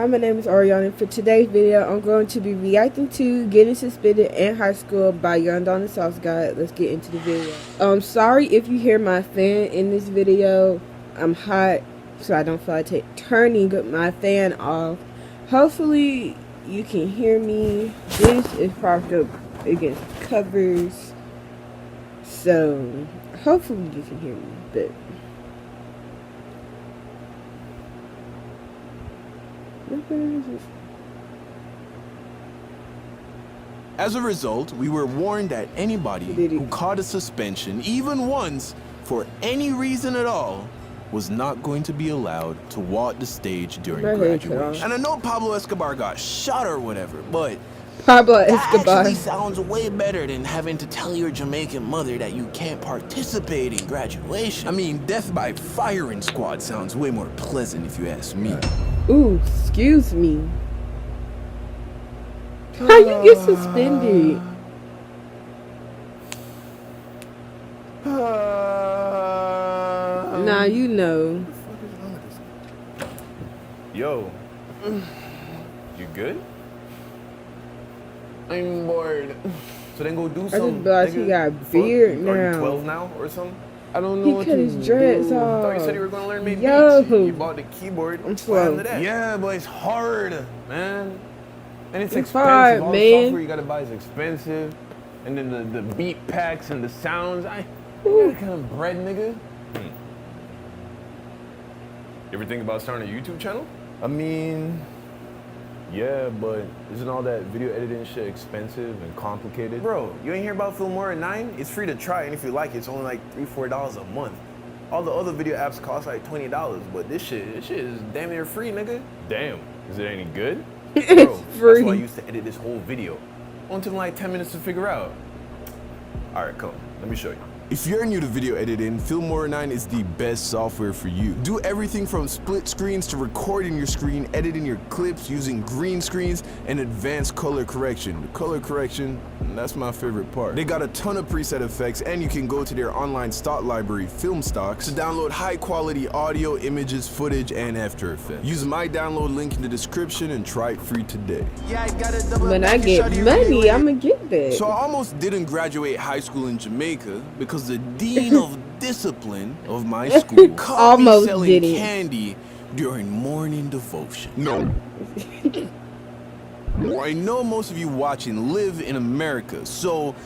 Hi, my name is Ariana. For today's video, I'm going to be reacting to Getting Suspended in High School by YouNow the Sauce Guy. Let's get into the video. Sorry if you hear my fan in this video. I'm hot, so I don't feel like turning my fan off. Hopefully, you can hear me. This is propped up against covers, so hopefully you can hear me, but as a result, we were warned that anybody who caught a suspension, even once, for any reason at all, was not going to be allowed to walk the stage during graduation. And I know Pablo Escobar got shot or whatever, but that actually sounds way better than having to tell your Jamaican mother that you can't participate in graduation. I mean, death by firing squad sounds way more pleasant if you ask me. Ooh, excuse me. How you get suspended? Nah, you know. Yo, you good? I'm bored. So then go do something. I just realized he got a beard now. Are you 12 now or something? I don't know. He cut his dreads off. I thought you said you were going to learn me beats. You bought the keyboard. I'm 12. Yeah, but it's hard, man. And it's expensive. Hard, all the software you gotta buy is expensive. And then the beat packs and the sounds. I got kind of bread, nigga. You ever think about starting a YouTube channel? I mean, yeah, but isn't all that video editing shit expensive and complicated? Bro, you ain't hear about Filmora 9? It's free to try, and if you like it, it's only like $3-4 a month. All the other video apps cost like $20, but this shit is damn near free, nigga. Damn, is it any good? Bro, free. That's why I used to edit this whole video. Only took like 10 minutes to figure out. All right, come, let me show you. If you're new to video editing, Filmora 9 is the best software for you. Do everything from split screens to recording your screen, editing your clips using green screens, and advanced color correction. The color correction, that's my favorite part. They got a ton of preset effects, and you can go to their online stock library, Film Stocks, to download high quality audio, images, footage, and After Effects. Use my download link in the description and try it free today. When I get money, I'ma get that. So I almost didn't graduate high school in Jamaica because the dean of discipline of my school caught me selling candy during morning devotion. No. I know most of you watching live in America, so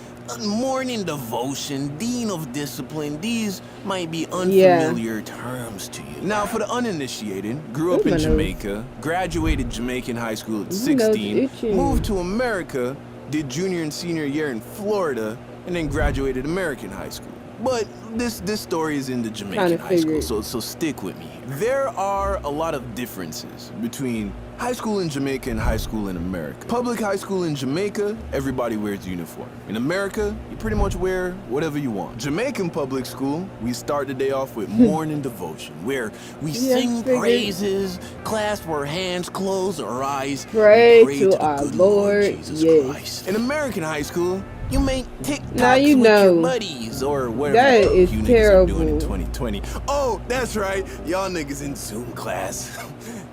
morning devotion, dean of discipline, these might be unfamiliar terms to you. Now, for the uninitiated, grew up in Jamaica, graduated Jamaican high school at 16, moved to America, did junior and senior year in Florida, and then graduated American high school. But this story is in the Jamaican high school, so stick with me. There are a lot of differences between high school in Jamaica and high school in America. Public high school in Jamaica, everybody wears uniform. In America, you pretty much wear whatever you want. Jamaican public school, we start the day off with morning devotion, where we sing praises, clasp our hands, close our eyes, pray to to our Lord Jesus Christ. In American high school, you make TikToks with your buddies or whatever that is you niggas are doing in 2020. Oh, that's right. Y'all niggas in Zoom class.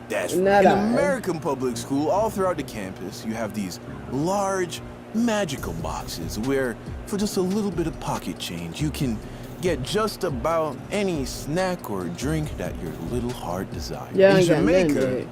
That's right. In American public school, all throughout the campus, you have these large magical boxes where for just a little bit of pocket change, you can get just about any snack or drink that your little heart desires. In Jamaica,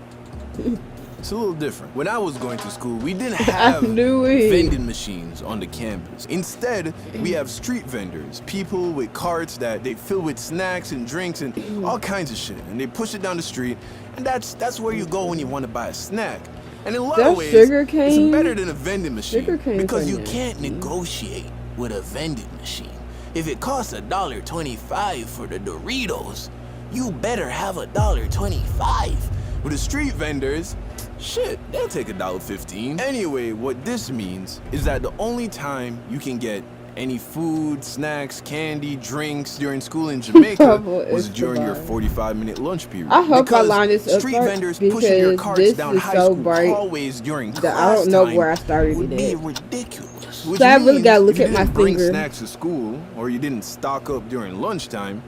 it's a little different. When I was going to school, we didn't have vending machines on the campus. Instead, we have street vendors, people with carts that they fill with snacks and drinks and all kinds of shit. And they push it down the street, and that's where you go when you want to buy a snack. And in a lot of ways, it's better than a vending machine because you can't negotiate with a vending machine. If it costs $1.25 for the Doritos, you better have $1.25. With the street vendors, shit, they'll take $1.15. Anyway, what this means is that the only time you can get any food, snacks, candy, drinks during school in Jamaica was during your 45-minute lunch period. I hope I line this up street vendors pushing your carts down high school hallways during class I don't know where I started would be it. ridiculous. So I really gotta look at my bring finger. snacks to school, or you didn't stock up during lunchtime,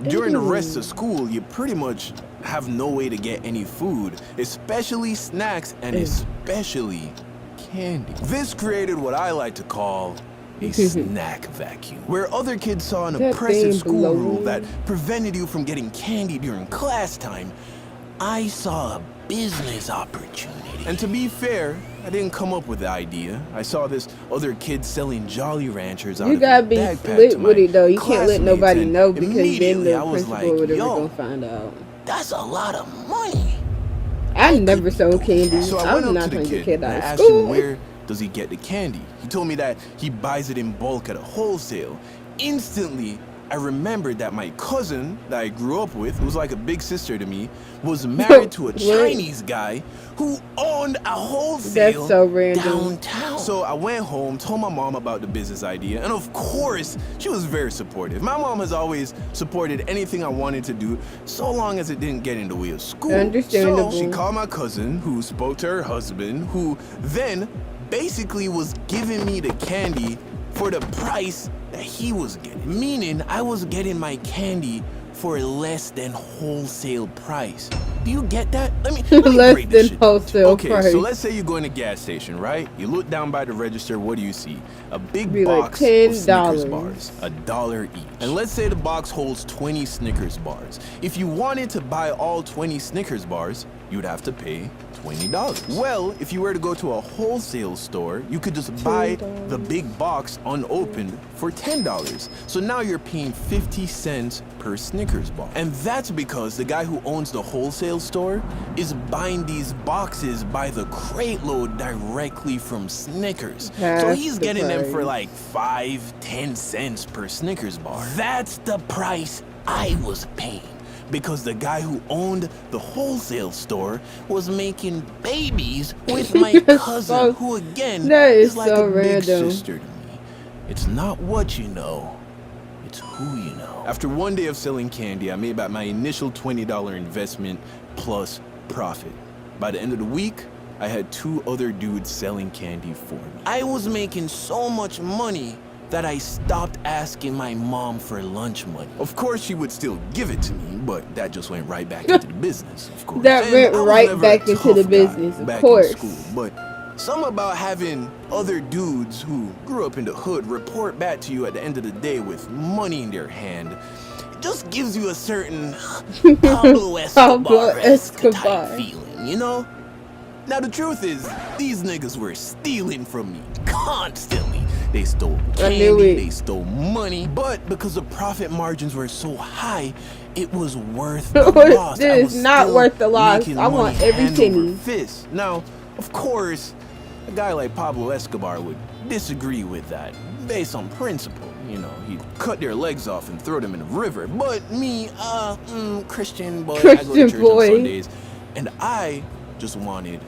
During the rest of school, you pretty much have no way to get any food, especially snacks and especially candy. This created what I like to call a snack vacuum, where other kids saw an oppressive school rule that prevented you from getting candy during class time. I saw a business opportunity. And to be fair, I didn't come up with the idea. I saw this other kid selling Jolly Ranchers out of his backpack. You gotta be split with it though. You can't let nobody know because then the principal or whatever gonna find out. That's a lot of money. I never sold candy. So I went I'm up not to the trying to kid get and out I of asked school. him where does he get the candy. He told me that he buys it in bulk at a wholesale. Instantly, I remembered that my cousin that I grew up with, who was like a big sister to me, was married to a Chinese guy who owned a wholesale That's so random. downtown. So I went home, told my mom about the business idea, and of course, she was very supportive. My mom has always supported anything I wanted to do, so long as it didn't get in the way of school. Understandable. So she called my cousin, who spoke to her husband, who then basically was giving me the candy for the price that he was getting. Meaning, I was getting my candy for less than wholesale price. Do you get that? Let me Less break this than shit. wholesale Okay, price. so let's say you go in a gas station, right? You look down by the register, what do you see? A big Be like box of Snickers $10. bars, $1 each. And let's say the box holds 20 Snickers bars. If you wanted to buy all 20 Snickers bars, you'd have to pay $20. Well, if you were to go to a wholesale store, you could just buy the big box unopened for $10. So now you're paying 50 cents per Snickers bar. And that's because the guy who owns the wholesale store is buying these boxes by the crate load directly from Snickers. So he's getting them for like 5-10 cents per Snickers bar. That's the price I was paying, because the guy who owned the wholesale store was making babies with my cousin, who again is like a big sister to me. It's not what you know, it's who you know. After one day of selling candy, I made back my initial $20 investment plus profit. By the end of the week, I had 2 other dudes selling candy for me. I was making so much money that I stopped asking my mom for lunch money. Of course, she would still give it to me, but that just went right back into the business, of course. That And went I was right never back a into tough the guy business, of back course. in school, but something about having other dudes who grew up in the hood report back to you at the end of the day with money in their hand, it just gives you a certain Pablo Escobar-esque type feeling, you know? Now the truth is, these niggas were stealing from me constantly. They stole candy, they stole money, but because the profit margins were so high, it was worth the loss. It is not worth the loss. I want every penny. Now, of course, a guy like Pablo Escobar would disagree with that, based on principle. You know, he'd cut their legs off and throw them in the river. But me, Christian boy, I go to church on Sundays, and I just wanted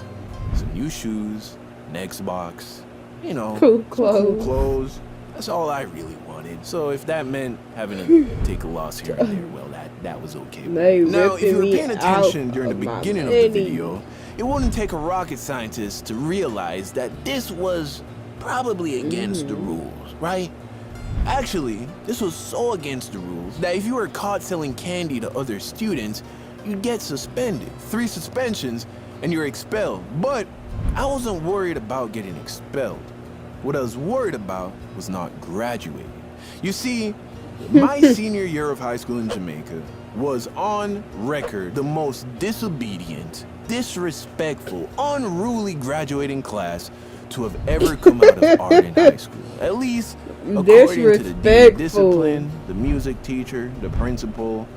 some new shoes, an Xbox, you know, cool clothes. That's all I really wanted. So if that meant having to take a loss here and there, well, that was okay. Now, if you were paying attention during the beginning of the video, it wouldn't take a rocket scientist to realize that this was probably against the rules, right? Actually, this was so against the rules that if you were caught selling candy to other students, you'd get suspended. 3 suspensions and you're expelled. But I wasn't worried about getting expelled. What I was worried about was not graduating. You see, my senior year of high school in Jamaica was on record the most disobedient, disrespectful, unruly graduating class to have ever come out of art in high school. At least according to the dean of discipline, the music teacher, the principal,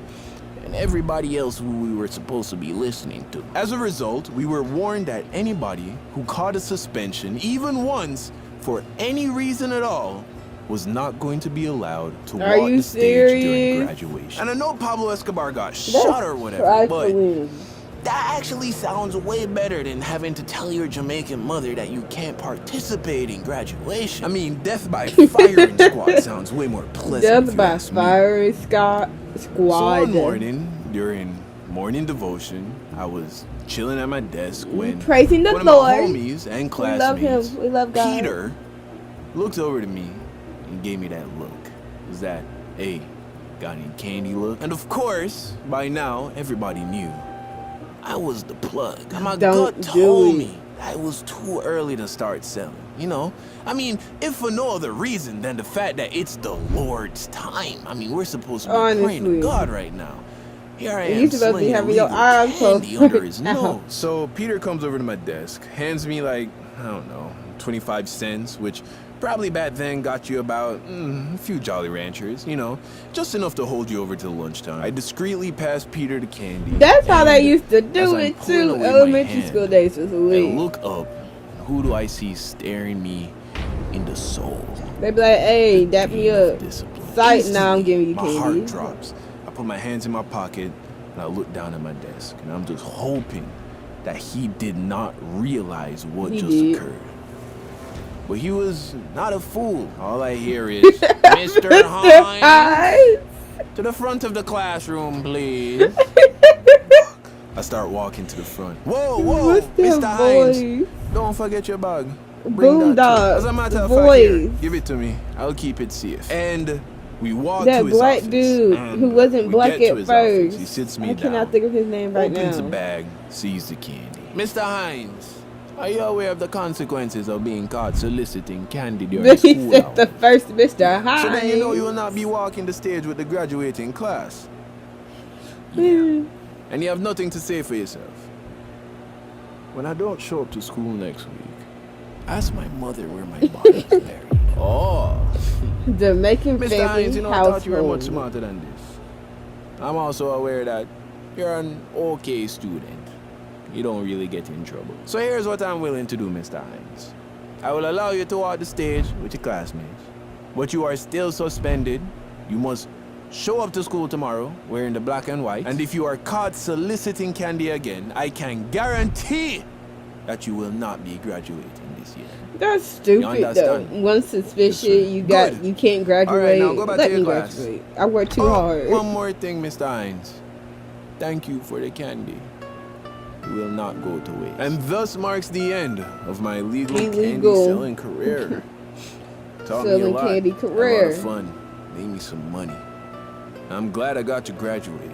and everybody else who we were supposed to be listening to. As a result, we were warned that anybody who caught a suspension, even once, for any reason at all, was not going to be allowed to walk the stage during graduation. And I know Pablo Escobar got shot or whatever, but that actually sounds way better than having to tell your Jamaican mother that you can't participate in graduation. I mean, death by firing squad sounds way more pleasant. Death by firing squad. So one morning, during morning devotion, I was chilling at my desk when praising the one Lord. of my homies and classmates, we love him. We love God. Peter, looked over to me and gave me that look. It was that, hey, got any candy look. And of course, by now, everybody knew I was the plug. My gut told me that it was too early to start selling, you know? I mean, if for no other reason than the fact that it's the Lord's time. I mean, we're supposed to be praying to God right now. Here I am, slinging illegal candy under his nose. So Peter comes over to my desk, hands me like, I don't know, 25 cents, which probably back then got you about a few Jolly Ranchers, you know, just enough to hold you over till lunchtime. I discreetly passed Peter the candy. That's how they used to do it too. Elementary school days was elite. I look up, and who do I see staring me in the soul? They be like, hey, dap me up. Sight, now I'm giving you candy. My heart drops. I put my hands in my pocket, and I look down at my desk, and I'm just hoping that he did not realize what occurred. But he was not a fool. All I hear is, Mr. Hines, to the front of the classroom, please. I start walking to the front. Whoa, Mr. Hines, don't forget your bag. Bring that. As a matter of fact, here, give it to me. I'll keep it safe. And we walk to his office. That black dude who wasn't black at first. He sits me down. I cannot think of his name right now. Opens the bag, sees the candy. Mr. Hines, are you aware of the consequences of being caught soliciting candy during school He said the first Mr. Hines. So then you know you will not be walking the stage with the graduating class. Yeah. And you have nothing to say for yourself. When I don't show up to school next week, ask my mother where my body is buried. Oh. Jamaican family Mr. Hines, you know, I thought you were much household. smarter than this. I'm also aware that you're an okay student. You don't really get in trouble. So here's what I'm willing to do, Mr. Hines. I will allow you to walk the stage with your classmates. But you are still suspended. You must show up to school tomorrow wearing the black and white. And if you are caught soliciting candy again, I can guarantee that you will not be graduating this year. That's stupid though. One suspicion, you can't graduate. All right, now go back to your class. Graduate. I worked too hard. One more thing, Mr. Hines. Thank you for the candy. Will not go to waste. And thus marks the end of my illegal candy selling career. Taught me a lot. Candy career. A lot of fun. Made me some money. I'm glad I got to graduate.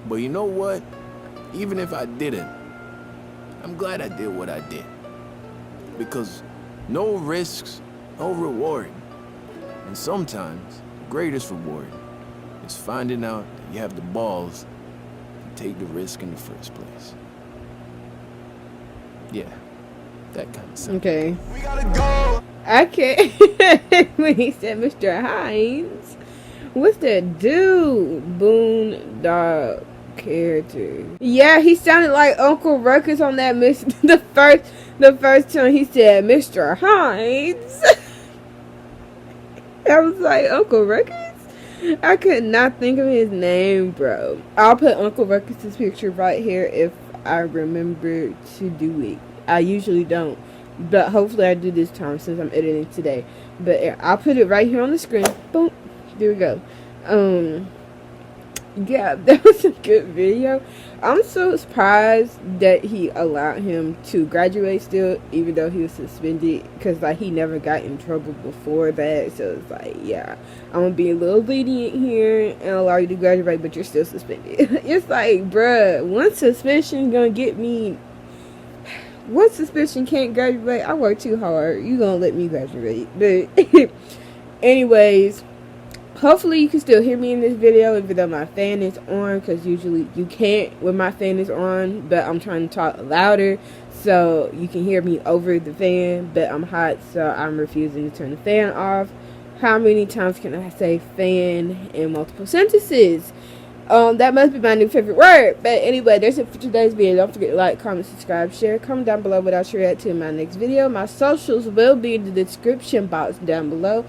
But you know what? Even if I didn't, I'm glad I did what I did. Because no risks, no reward. And sometimes the greatest reward is finding out that you have the balls to take the risk in the first place. Yeah, that kind of stuff. Okay. We gotta go. I can't. When he said Mr. Hines, what's that dude? Boone Dog character. Yeah, he sounded like Uncle Ruckus on that the first time he said Mr. Hines. I was like, Uncle Ruckus? I could not think of his name, bro. I'll put Uncle Ruckus's picture right here if I remember to do it. I usually don't, but hopefully I do this time since I'm editing today. But I'll put it right here on the screen. Boom. There we go. Yeah, that was a good video. I'm so surprised that he allowed him to graduate still, even though he was suspended, because like he never got in trouble before that. So it's like, yeah, I'm gonna be a little lenient here and allow you to graduate, but you're still suspended. It's like, bruh, one suspension gonna get me. One suspension can't graduate. I work too hard. You gonna let me graduate? But anyways. Hopefully you can still hear me in this video even though my fan is on, because usually you can't when my fan is on, but I'm trying to talk louder so you can hear me over the fan, but I'm hot so I'm refusing to turn the fan off. How many times can I say fan in multiple sentences? That must be my new favorite word. But anyway, that's it for today's video. Don't forget to like, comment, subscribe, share. Comment down below what I'll share to in my next video. My socials will be in the description box down below.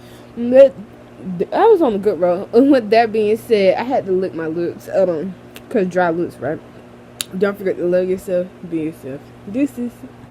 I was on a good roll. And with that being said, I had to lick my lips. Because dry lips, right? Don't forget to love yourself. Be yourself. Deuces.